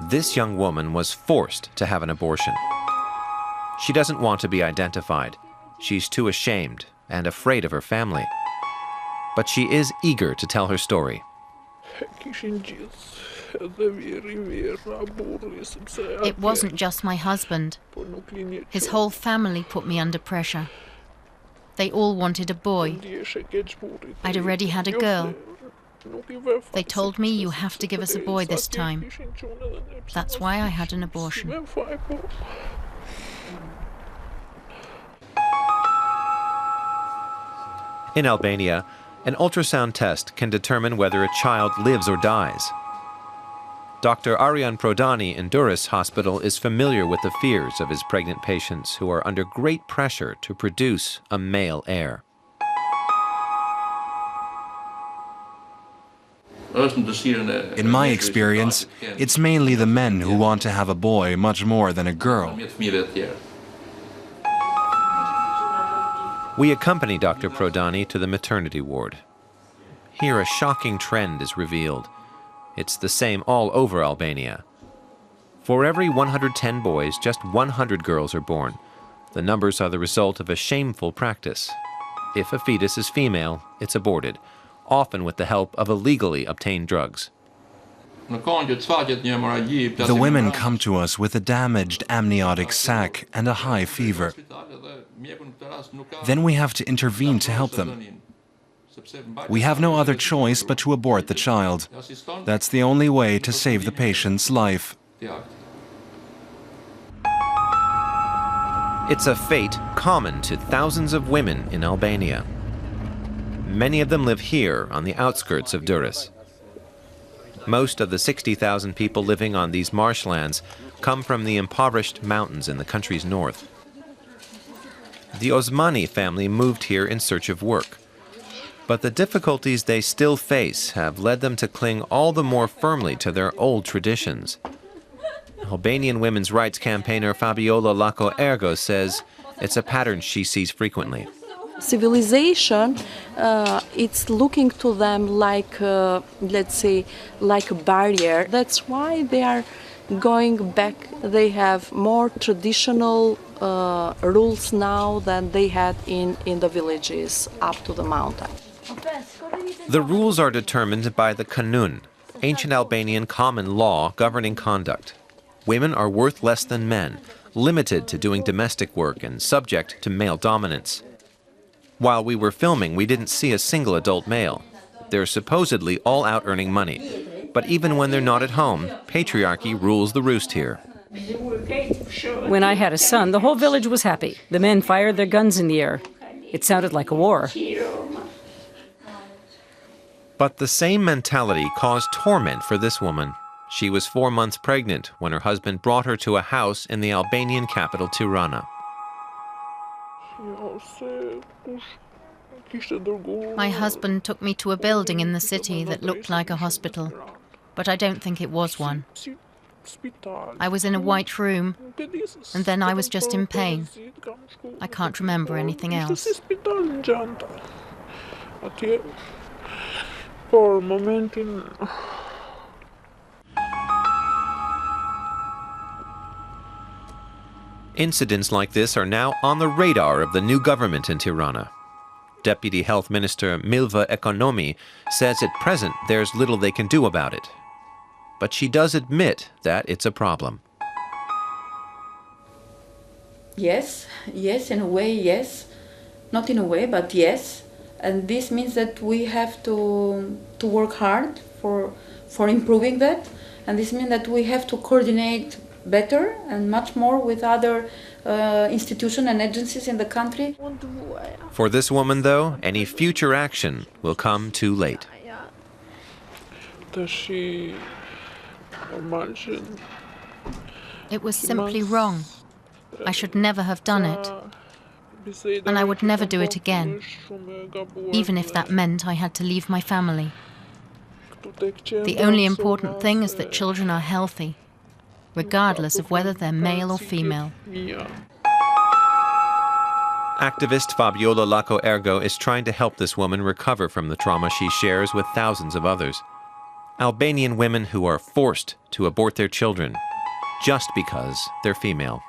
This young woman was forced to have an abortion. She doesn't want to be identified. She's too ashamed and afraid of her family. But she is eager to tell her story. It wasn't just my husband. His whole family put me under pressure. They all wanted a boy. I'd already had a girl. They told me, you have to give us a boy this time. That's why I had an abortion. In Albania, an ultrasound test can determine whether a child lives or dies. Dr. Aryan Prodani in Durrës Hospital is familiar with the fears of his pregnant patients who are under great pressure to produce a male heir. In my experience, it's mainly the men who want to have a boy much more than a girl. We accompany Dr. Prodani to the maternity ward. Here a shocking trend is revealed. It's the same all over Albania. For every 110 boys, just 100 girls are born. The numbers are the result of a shameful practice. If a fetus is female, it's aborted, often with the help of illegally obtained drugs. The women come to us with a damaged amniotic sac and a high fever. Then we have to intervene to help them. We have no other choice but to abort the child. That's the only way to save the patient's life. It's a fate common to thousands of women in Albania. Many of them live here on the outskirts of Durrës. Most of the 60,000 people living on these marshlands come from the impoverished mountains in the country's north. The Osmani family moved here in search of work. But the difficulties they still face have led them to cling all the more firmly to their old traditions. Albanian women's rights campaigner Fabiola Lako Ergo says it's a pattern she sees frequently. Civilization, it's looking to them like, let's say, like a barrier. That's why they are going back. They have more traditional rules now than they had in the villages up to the mountain. The rules are determined by the Kanun, ancient Albanian common law governing conduct. Women are worth less than men, limited to doing domestic work and subject to male dominance. While we were filming, we didn't see a single adult male. They're supposedly all out earning money. But even when they're not at home, patriarchy rules the roost here. When I had a son, the whole village was happy. The men fired their guns in the air. It sounded like a war. But the same mentality caused torment for this woman. She was 4 months pregnant when her husband brought her to a house in the Albanian capital, Tirana. My husband took me to a building in the city that looked like a hospital, but I don't think it was one. I was in a white room, and then I was just in pain. I can't remember anything else. Incidents like this are now on the radar of the new government in Tirana. Deputy Health Minister Milva Ekonomi says at present there's little they can do about it. But she does admit that it's a problem. Yes, in a way, yes. Not in a way, but yes. And this means that we have to work hard for improving that. And this means that we have to coordinate better and much more with other institutions and agencies in the country. For this woman, though, any future action will come too late. It was simply wrong. I should never have done it. And I would never do it again, even if that meant I had to leave my family. The only important thing is that children are healthy, regardless of whether they're male or female. Activist Fabiola Lako Ergo is trying to help this woman recover from the trauma she shares with thousands of others. Albanian women who are forced to abort their children just because they're female.